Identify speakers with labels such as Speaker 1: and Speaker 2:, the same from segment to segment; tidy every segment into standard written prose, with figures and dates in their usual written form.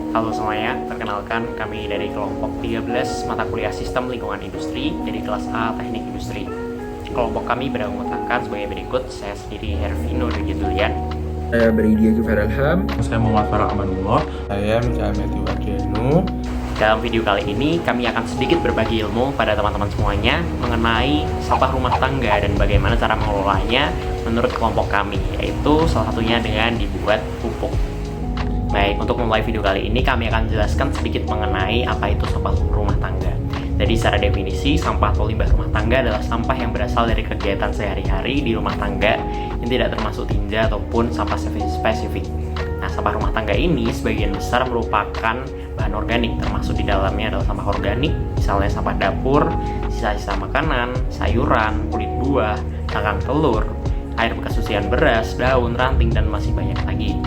Speaker 1: Halo semuanya, perkenalkan kami dari kelompok 13 mata kuliah Sistem Lingkungan Industri dari kelas A Teknik Industri. Kelompok kami beranggotakan sebagai berikut. Saya sendiri Hervino Julian.
Speaker 2: Saya Brady Faralham.
Speaker 3: Saya Muhammad Farah Amanullah. Saya Mikael Matthew Adriano.
Speaker 1: Dalam video kali ini, kami akan sedikit berbagi ilmu pada teman-teman semuanya mengenai sampah rumah tangga dan bagaimana cara mengelolanya menurut kelompok kami, yaitu salah satunya dengan dibuat pupuk. Baik, untuk memulai video kali ini kami akan jelaskan sedikit mengenai apa itu sampah rumah tangga. Jadi secara definisi, sampah atau limbah rumah tangga adalah sampah yang berasal dari kegiatan sehari-hari di rumah tangga yang tidak termasuk tinja ataupun sampah spesifik. Nah, sampah rumah tangga ini sebagian besar merupakan bahan organik, termasuk di dalamnya adalah sampah organik, misalnya sampah dapur, sisa-sisa makanan, sayuran, kulit buah, cangkang telur, air bekas cucian beras, daun, ranting, dan masih banyak lagi.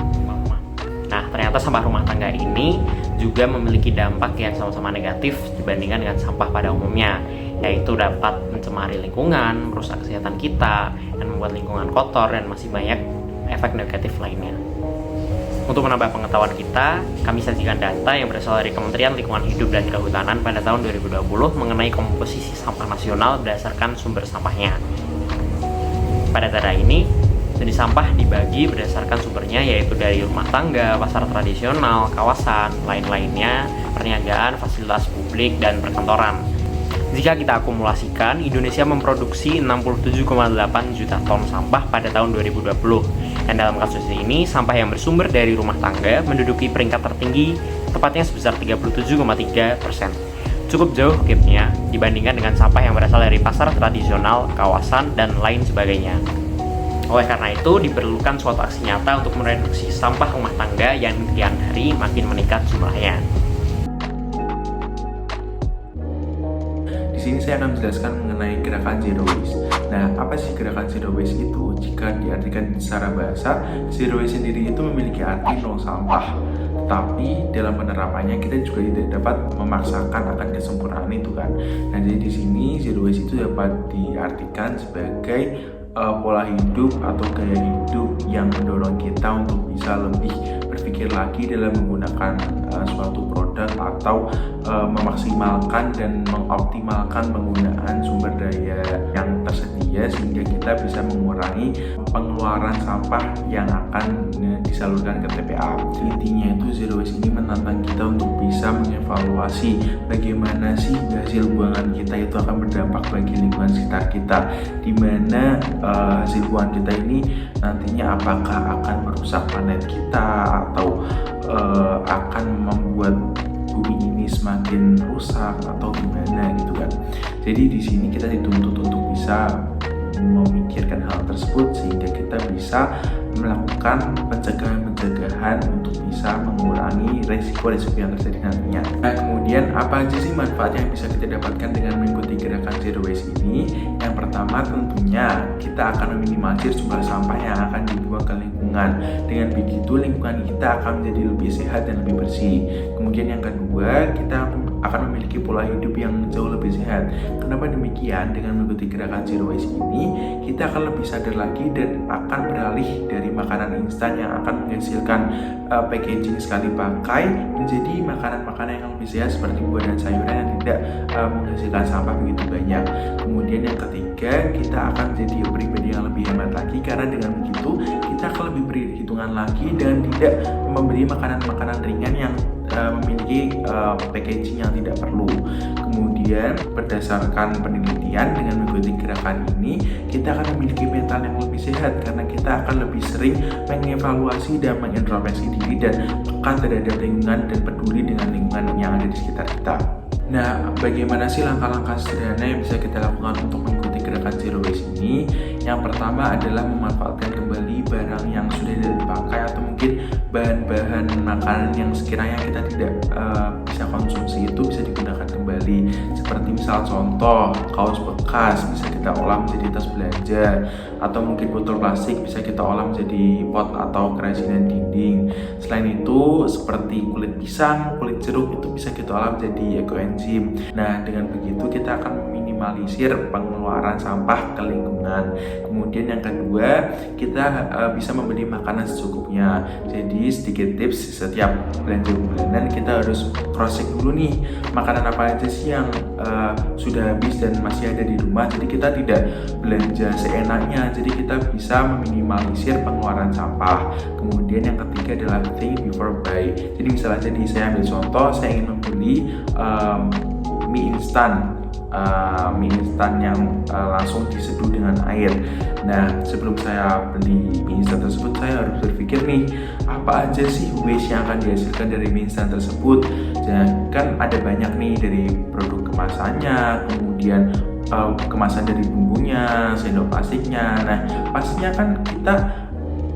Speaker 1: Nah, ternyata sampah rumah tangga ini juga memiliki dampak yang sama-sama negatif dibandingkan dengan sampah pada umumnya, yaitu dapat mencemari lingkungan, merusak kesehatan kita, dan membuat lingkungan kotor, dan masih banyak efek negatif lainnya. Untuk menambah pengetahuan kita, kami sajikan data yang berasal dari Kementerian Lingkungan Hidup dan Kehutanan pada tahun 2020 mengenai komposisi sampah nasional berdasarkan sumber sampahnya. Pada data ini, jenis sampah dibagi berdasarkan sumbernya, yaitu dari rumah tangga, pasar tradisional, kawasan, lain-lainnya, perniagaan, fasilitas publik, dan perkantoran. Jika kita akumulasikan, Indonesia memproduksi 67,8 juta ton sampah pada tahun 2020. Dan dalam kasus ini, sampah yang bersumber dari rumah tangga menduduki peringkat tertinggi, tepatnya sebesar 37,3%. Cukup jauh gapnya dibandingkan dengan sampah yang berasal dari pasar tradisional, kawasan, dan lain sebagainya. Oleh karena itu, diperlukan suatu aksi nyata untuk mereduksi sampah rumah tangga yang kian hari makin meningkat jumlahnya.
Speaker 2: Di sini saya akan menjelaskan mengenai gerakan Zero Waste. Nah, apa sih gerakan Zero Waste itu? Jika diartikan secara bahasa, Zero Waste sendiri itu memiliki arti nol sampah. Tetapi dalam penerapannya kita juga tidak dapat memaksakan akan kesempurnaan itu kan. Nah, jadi di sini Zero Waste itu dapat diartikan sebagai pola hidup atau gaya hidup yang mendorong kita untuk bisa lebih berpikir lagi dalam menggunakan suatu produk atau memaksimalkan dan mengoptimalkan penggunaan sumber daya yang tersedia sehingga kita bisa mengurangi pengeluaran sampah yang akan disalurkan ke TPA. Intinya itu Zero Waste ini menantang kita untuk bisa mengevaluasi bagaimana sih hasil buangan kita itu akan berdampak bagi lingkungan sekitar kita, di mana hasil buangan kita ini nantinya apakah akan merusak planet kita atau akan membuat bumi ini semakin rusak atau gimana gitu kan. Jadi di sini kita dituntut untuk bisa memikirkan hal tersebut sehingga kita bisa melakukan pencegahan untuk bisa mengurangi resiko-resiko yang terjadi nantinya. Nah, kemudian apa aja sih manfaat yang bisa kita dapatkan dengan mengikuti gerakan Zero Waste ini? Yang pertama tentunya kita akan meminimalisir jumlah sampah yang akan dibuang ke lingkungan. Dengan begitu lingkungan kita akan menjadi lebih sehat dan lebih bersih. Kemudian yang kedua, kita akan memiliki pola hidup yang jauh lebih sehat. Kenapa demikian? Dengan mengikuti gerakan Zero Waste ini, kita akan lebih sadar lagi dan akan beralih dari makanan instan yang akan menghasilkan packaging sekali pakai menjadi makanan-makanan yang lebih sehat seperti buah dan sayuran yang tidak menghasilkan sampah begitu banyak. Kemudian yang ketiga, kita akan menjadi pribadi yang lebih hemat lagi karena dengan begitu kita akan lebih berhitungan lagi dan tidak membeli makanan-makanan ringan yang memiliki packaging yang tidak perlu. Kemudian berdasarkan penelitian dengan mengikuti gerakan ini kita akan memiliki mental yang lebih sehat karena kita akan lebih sering mengevaluasi dan mengintrospeksi diri dan peka terhadap lingkungan dan peduli dengan lingkungan yang ada di sekitar kita. Nah, bagaimana sih langkah-langkah sederhana yang bisa kita lakukan untuk mengikuti gerakan Zero Waste ini? Yang pertama adalah memanfaatkan kembali barang yang sudah tidak dipakai atau mungkin bahan-bahan makanan yang sekiranya kita tidak bisa konsumsi itu bisa digunakan kembali. Seperti misal contoh, kaos bekas bisa kita olah menjadi tas belanja, atau mungkin botol plastik bisa kita olah menjadi pot atau kerajinan dinding. Selain itu, seperti kulit pisang, kulit jeruk itu bisa kita olah menjadi ekoenzim. Nah, dengan begitu kita akan meminimalisir meminimalisir pengeluaran sampah ke lingkungan. Kemudian yang kedua, kita bisa membeli makanan secukupnya. Jadi sedikit tips, setiap belanja bulanan kita harus cross check dulu nih, makanan apa aja sih yang sudah habis dan masih ada di rumah. Jadi kita tidak belanja seenaknya, jadi kita bisa meminimalisir pengeluaran sampah. Kemudian yang ketiga adalah think before buy. Jadi misalnya saya ambil contoh, saya ingin membeli mie instan yang langsung diseduh dengan air. Nah, sebelum saya beli mie instan tersebut, saya harus berpikir nih, apa aja sih waste yang akan dihasilkan dari mie instan tersebut. Dan kan ada banyak nih, dari produk kemasannya, kemudian kemasan dari bumbunya, sendok plastiknya. Nah, pastinya kan kita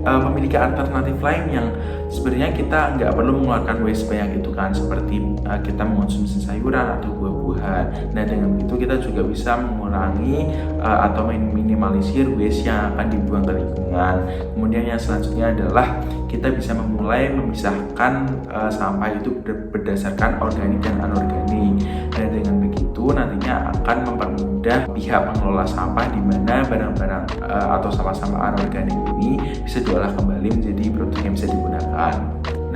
Speaker 2: memiliki alternatif lain yang sebenarnya kita nggak perlu mengeluarkan waste banyak itu kan, seperti kita mengonsumsi sayuran atau buah-buahan. Nah, dengan begitu kita juga bisa mengurangi atau minimalisir waste yang akan dibuang ke lingkungan. Kemudian yang selanjutnya adalah kita bisa memulai memisahkan sampah itu berdasarkan organik dan anorganik. Nah, dengan begitu nantinya akan mempermudah pihak pengelola sampah, di mana barang-barang atau sampah-sampah anorganik ini bisa diolah kembali menjadi produk yang bisa digunakan.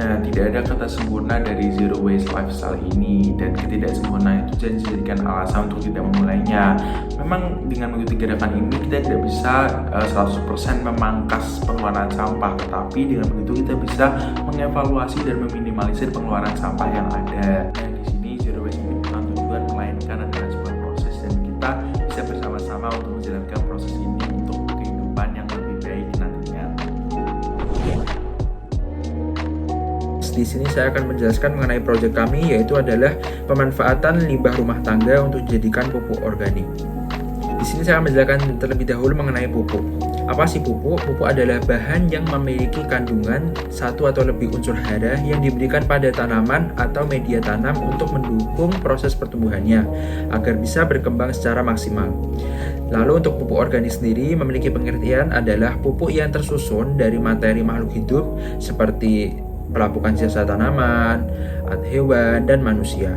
Speaker 2: Nah, tidak ada kata sempurna dari zero waste lifestyle ini, dan ketidaksempurnaan itu jangan dijadikan alasan untuk tidak memulainya. Memang dengan mengikuti gerakan ini kita tidak bisa 100% memangkas pengeluaran sampah, tetapi dengan begitu kita bisa mengevaluasi dan meminimalisir pengeluaran sampah yang ada. Nah, di sini zero waste ini bukan tujuan, melainkan adalah sebuah proses, dan kita bisa bersama-sama untuk menjalankan proses ini untuk kehidupan yang lebih baik nantinya.
Speaker 4: Di sini saya akan menjelaskan mengenai proyek kami, yaitu adalah pemanfaatan limbah rumah tangga untuk dijadikan pupuk organik. Di sini saya akan menjelaskan terlebih dahulu mengenai pupuk. Apa sih pupuk? Pupuk adalah bahan yang memiliki kandungan satu atau lebih unsur hara yang diberikan pada tanaman atau media tanam untuk mendukung proses pertumbuhannya agar bisa berkembang secara maksimal. Lalu untuk pupuk organik sendiri memiliki pengertian adalah pupuk yang tersusun dari materi makhluk hidup seperti pelapukan sisa tanaman, hewan, dan manusia.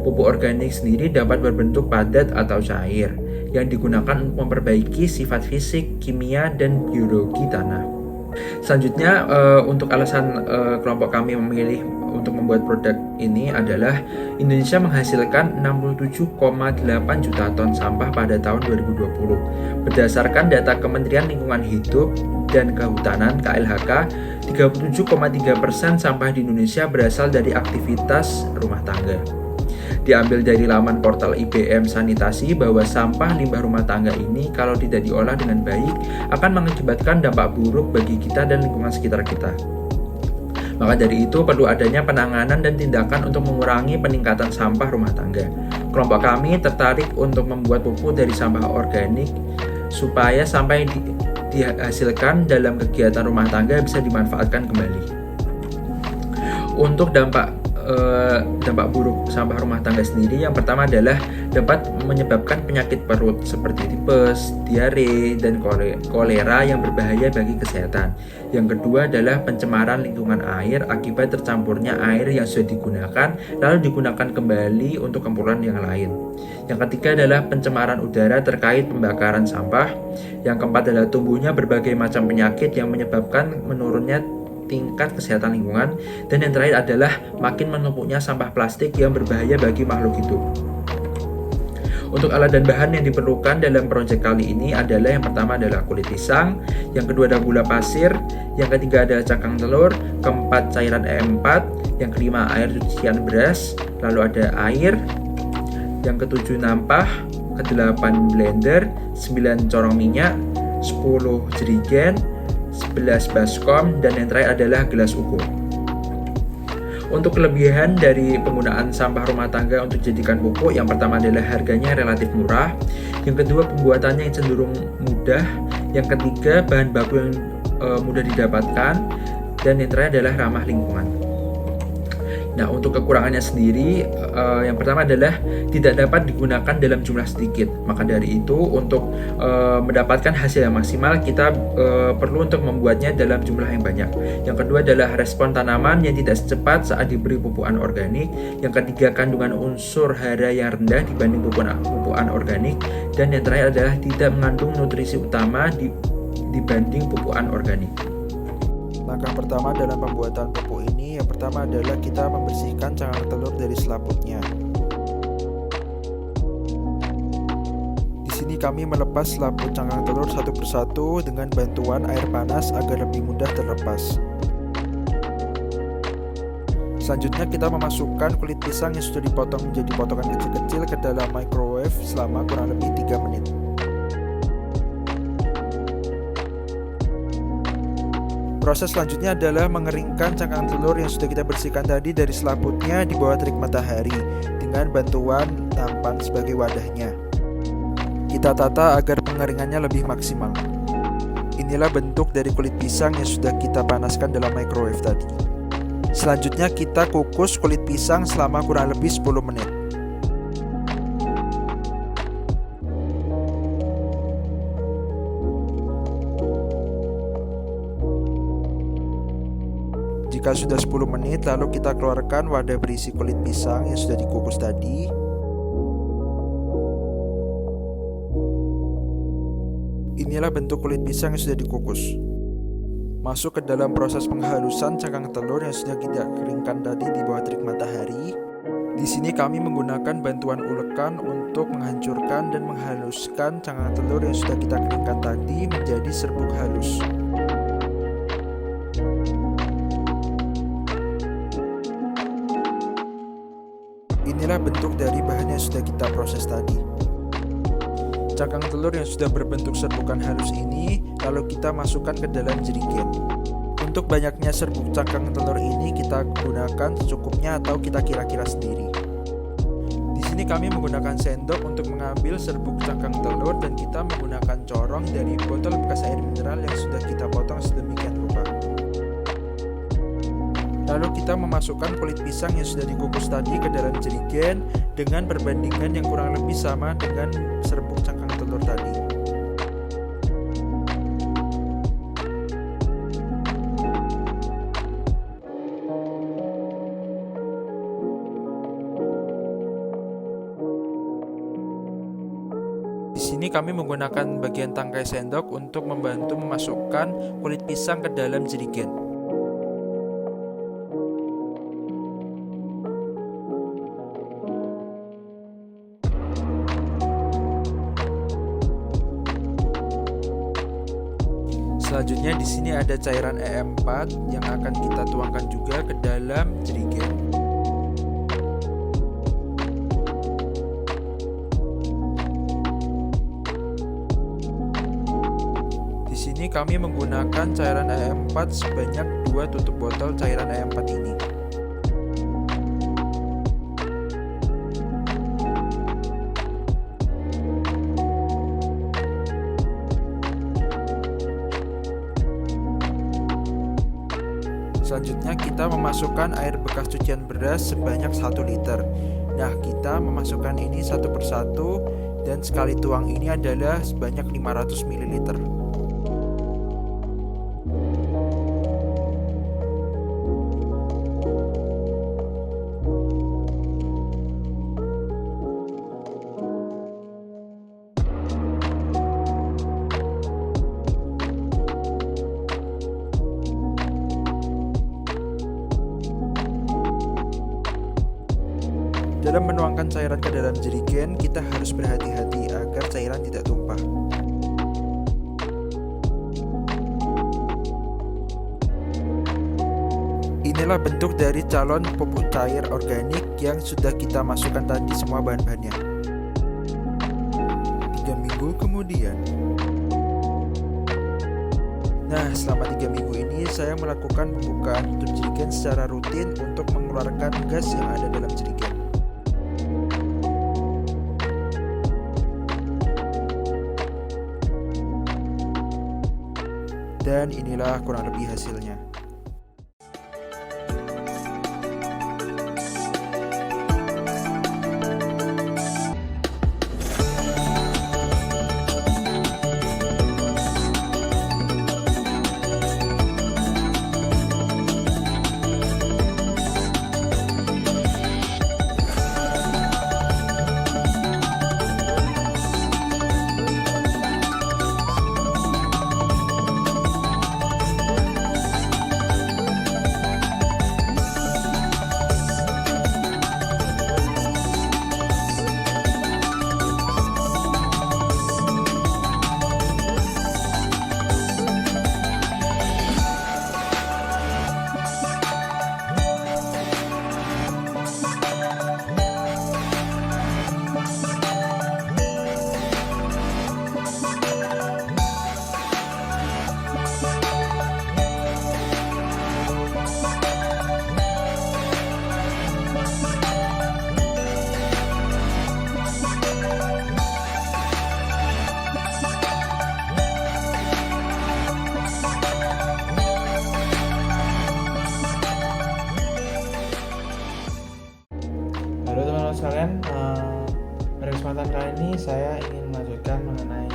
Speaker 4: Pupuk organik sendiri dapat berbentuk padat atau cair yang digunakan untuk memperbaiki sifat fisik, kimia, dan biologi tanah. Selanjutnya, untuk alasan kelompok kami memilih untuk membuat produk ini adalah Indonesia menghasilkan 67,8 juta ton sampah pada tahun 2020. Berdasarkan data Kementerian Lingkungan Hidup dan Kehutanan (KLHK), 37,3% sampah di Indonesia berasal dari aktivitas rumah tangga. Diambil dari laman portal IBM Sanitasi bahwa sampah limbah rumah tangga ini kalau tidak diolah dengan baik akan mengakibatkan dampak buruk bagi kita dan lingkungan sekitar kita. Maka dari itu perlu adanya penanganan dan tindakan untuk mengurangi peningkatan sampah rumah tangga. Kelompok kami tertarik untuk membuat pupuk dari sampah organik supaya sampah yang dihasilkan dalam kegiatan rumah tangga bisa dimanfaatkan kembali. Untuk dampak buruk sampah rumah tangga sendiri, yang pertama adalah dapat menyebabkan penyakit perut seperti tipes, diare, dan kolera yang berbahaya bagi kesehatan. Yang kedua adalah pencemaran lingkungan air akibat tercampurnya air yang sudah digunakan lalu digunakan kembali untuk campuran yang lain. Yang ketiga adalah pencemaran udara terkait pembakaran sampah. Yang keempat adalah tumbuhnya berbagai macam penyakit yang menyebabkan menurunnya tingkat kesehatan lingkungan. Dan yang terakhir adalah makin menumpuknya sampah plastik yang berbahaya bagi makhluk hidup. Untuk alat dan bahan yang diperlukan dalam proyek kali ini adalah yang pertama adalah kulit pisang, yang kedua adalah gula pasir, yang ketiga adalah cangkang telur, keempat cairan E4, yang kelima air cucian beras, lalu ada air, yang ketujuh nampah, kedelapan blender, 9 corong minyak, 10 jerigen, 11 baskom, dan yang terakhir adalah gelas ukur. Untuk kelebihan dari penggunaan sampah rumah tangga untuk dijadikan pupuk, yang pertama adalah harganya relatif murah, yang kedua pembuatannya yang cenderung mudah, yang ketiga bahan baku yang mudah didapatkan, dan yang terakhir adalah ramah lingkungan. Nah, untuk kekurangannya sendiri, yang pertama adalah tidak dapat digunakan dalam jumlah sedikit. Maka dari itu, untuk mendapatkan hasil yang maksimal, kita perlu untuk membuatnya dalam jumlah yang banyak. Yang kedua adalah respon tanaman yang tidak secepat saat diberi pupuk anorganik. Yang ketiga, kandungan unsur hara yang rendah dibanding pupuk anorganik. Dan yang terakhir adalah tidak mengandung nutrisi utama dibanding pupuk anorganik.
Speaker 5: Langkah pertama dalam pembuatan pupuk ini, yang pertama adalah kita membersihkan cangkang telur dari selaputnya. Di sini kami melepas selaput cangkang telur satu persatu dengan bantuan air panas agar lebih mudah terlepas. Selanjutnya kita memasukkan kulit pisang yang sudah dipotong menjadi potongan kecil-kecil ke dalam microwave selama kurang lebih 3 menit. Proses selanjutnya adalah mengeringkan cangkang telur yang sudah kita bersihkan tadi dari selaputnya di bawah terik matahari dengan bantuan nampan sebagai wadahnya. Kita tata agar pengeringannya lebih maksimal. Inilah bentuk dari kulit pisang yang sudah kita panaskan dalam microwave tadi. Selanjutnya kita kukus kulit pisang selama kurang lebih 10 menit. Jika sudah 10 menit, lalu kita keluarkan wadah berisi kulit pisang yang sudah dikukus tadi. Inilah bentuk kulit pisang yang sudah dikukus. Masuk ke dalam proses penghalusan cangkang telur yang sudah kita keringkan tadi di bawah terik matahari. Di sini kami menggunakan bantuan ulekan untuk menghancurkan dan menghaluskan cangkang telur yang sudah kita keringkan tadi menjadi serbuk halus. Inilah bentuk dari bahan yang sudah kita proses tadi. Cangkang telur yang sudah berbentuk serbukan halus ini lalu kita masukkan ke dalam jerigen. Untuk banyaknya serbuk cangkang telur ini kita gunakan secukupnya atau kita kira-kira sendiri. Di sini kami menggunakan sendok untuk mengambil serbuk cangkang telur dan kita menggunakan corong dari botol bekas air mineral yang sudah kita potong sedemikian rupa. Lalu kita memasukkan kulit pisang yang sudah dikukus tadi ke dalam jerigen dengan perbandingan yang kurang lebih sama dengan serbuk cangkang telur tadi. Di sini kami menggunakan bagian tangkai sendok untuk membantu memasukkan kulit pisang ke dalam jerigen. Selanjutnya di sini ada cairan EM4 yang akan kita tuangkan juga ke dalam jerigen. Di sini kami menggunakan cairan EM4 sebanyak 2 tutup botol cairan EM4 ini. Selanjutnya kita memasukkan air bekas cucian beras sebanyak 1 liter. Nah, kita memasukkan ini satu persatu dan sekali tuang ini adalah sebanyak 500 ml. Dalam menuangkan cairan ke dalam jerigen, kita harus berhati-hati agar cairan tidak tumpah. Inilah bentuk dari calon pupuk cair organik yang sudah kita masukkan tadi semua bahan-bahannya. 3 minggu kemudian. Nah, selama 3 minggu ini saya melakukan pembukaan tutup jerigen secara rutin untuk mengeluarkan gas yang ada dalam jerigen. Dan inilah kurang lebih hasilnya. sekalian, pada kesempatan kali ini saya ingin melanjutkan mengenai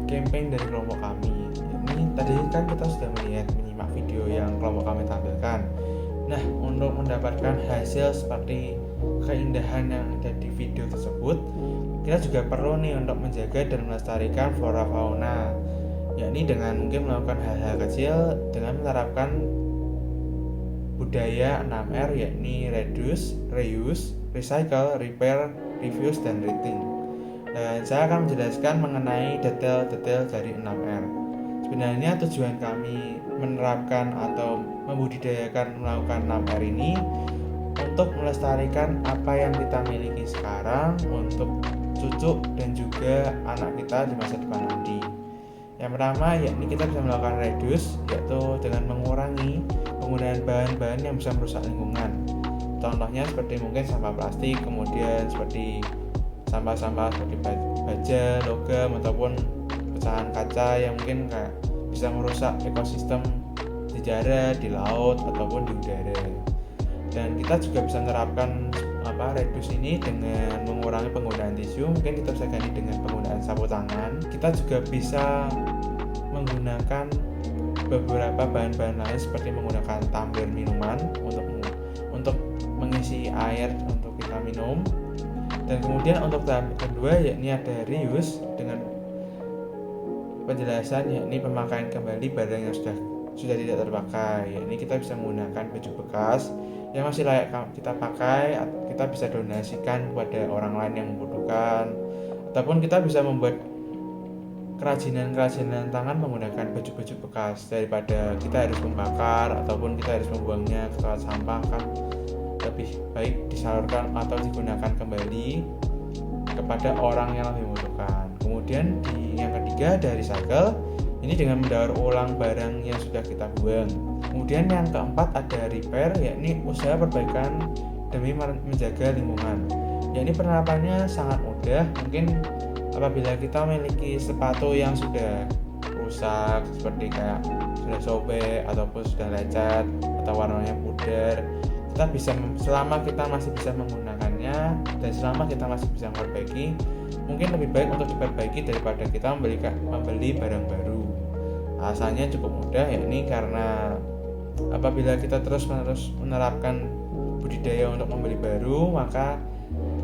Speaker 5: campaign dari kelompok kami. Ini tadi kan kita sudah menyimak video yang kelompok kami tampilkan. Nah, untuk mendapatkan hasil seperti keindahan yang ada di video tersebut, kita juga perlu nih untuk menjaga dan melestarikan flora fauna, yakni dengan mungkin melakukan hal-hal kecil dengan menerapkan budaya 6R, yakni reduce, reuse, recycle, repair, reuse, dan rating. Dan saya akan menjelaskan mengenai detail-detail dari 6R. Sebenarnya tujuan kami menerapkan atau membudidayakan melakukan 6R ini untuk melestarikan apa yang kita miliki sekarang untuk cucu dan juga anak kita di masa depan nanti. Yang pertama yakni kita bisa melakukan reduce, yaitu dengan mengurangi penggunaan bahan-bahan yang bisa merusak lingkungan. Contohnya seperti mungkin sampah plastik, kemudian seperti sampah-sampah seperti baja, logam, ataupun pecahan kaca yang mungkin bisa merusak ekosistem di darat, di laut, ataupun di udara. Dan kita juga bisa menerapkan reduce ini dengan mengurangi penggunaan tisu. Mungkin kita bisa ganti dengan penggunaan sapu tangan. Kita juga bisa menggunakan beberapa bahan-bahan lain seperti menggunakan tumbler minuman untuk mengisi air untuk kita minum. Dan kemudian untuk tahap kedua yakni ada reuse dengan penjelasan yakni pemakaian kembali barang yang sudah tidak terpakai. Yakni kita bisa menggunakan baju bekas yang masih layak kita pakai, kita bisa donasikan kepada orang lain yang membutuhkan, ataupun kita bisa membuat kerajinan tangan menggunakan baju-baju bekas daripada kita harus membakar ataupun kita harus membuangnya ke tempat sampah. Kan lebih baik disalurkan atau digunakan kembali kepada orang yang lebih membutuhkan. Kemudian yang ketiga dari recycle, ini dengan mendaur ulang barang yang sudah kita buang. Kemudian yang keempat ada repair, yakni usaha perbaikan demi menjaga lingkungan. Yakni penerapannya sangat mudah. Mungkin apabila kita memiliki sepatu yang sudah rusak seperti kayak sudah sobek ataupun sudah lecet atau warnanya pudar, kita bisa, selama kita masih bisa menggunakannya dan selama kita masih bisa memperbaiki, mungkin lebih baik untuk diperbaiki daripada kita membeli barang baru. Alasannya cukup mudah, yakni karena apabila kita terus-menerus menerapkan budidaya untuk membeli baru, maka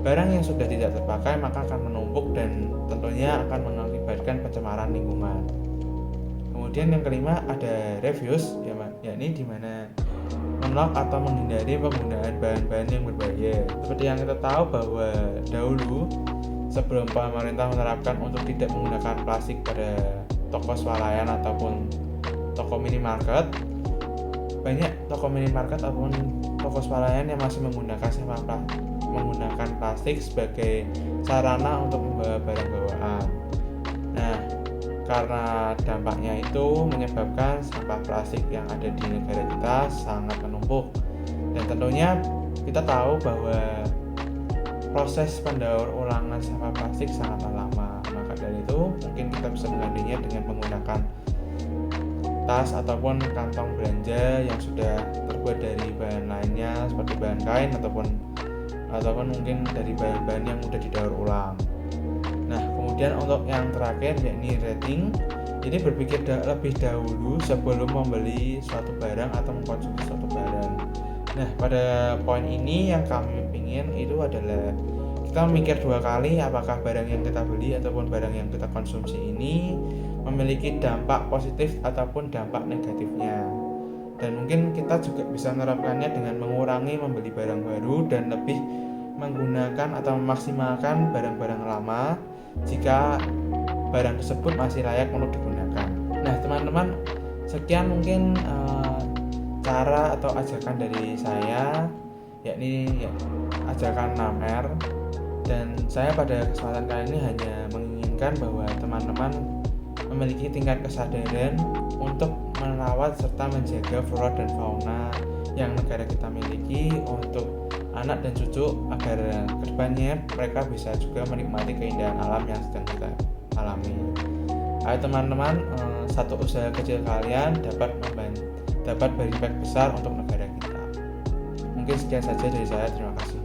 Speaker 5: barang yang sudah tidak terpakai maka akan menumpuk dan tentunya akan mengakibatkan pencemaran lingkungan. Kemudian yang kelima ada reuse, yakni di mana menolak atau menghindari penggunaan bahan-bahan yang berbahaya. Seperti yang kita tahu bahwa dahulu sebelum pemerintah menerapkan untuk tidak menggunakan plastik pada toko swalayan ataupun toko minimarket, banyak toko minimarket ataupun toko swalayan yang masih menggunakan plastik sebagai sarana untuk membawa barang bawaan. Nah, karena dampaknya itu menyebabkan sampah plastik yang ada di negara kita sangat menumpuk. Dan tentunya kita tahu bahwa proses pendaur ulangan sampah plastik sangat lama. Maka dari itu mungkin kita bisa menggantinya dengan menggunakan tas ataupun kantong belanja yang sudah terbuat dari bahan lainnya seperti bahan kain ataupun mungkin dari bahan-bahan yang mudah didaur ulang. Nah, kemudian untuk yang terakhir yakni rating. Jadi berpikir lebih dahulu sebelum membeli suatu barang atau mengkonsumsi suatu barang. Nah, pada poin ini yang kami ingin itu adalah kita memikir dua kali apakah barang yang kita beli ataupun barang yang kita konsumsi ini memiliki dampak positif ataupun dampak negatifnya. Dan mungkin kita juga bisa menerapkannya dengan mengurangi membeli barang baru dan lebih menggunakan atau memaksimalkan barang-barang lama jika barang tersebut masih layak untuk digunakan. Nah, teman-teman, sekian mungkin cara atau ajakan dari saya, yakni ajakan 6R. Dan saya pada kesempatan kali ini hanya menginginkan bahwa teman-teman memiliki tingkat kesadaran untuk merawat serta menjaga flora dan fauna yang negara kita miliki untuk anak dan cucu agar kedepannya mereka bisa juga menikmati keindahan alam yang sedang kita alami. Ayo teman-teman, satu usaha kecil kalian dapat berimpact besar untuk negara kita. Mungkin sekian saja dari saya, terima kasih.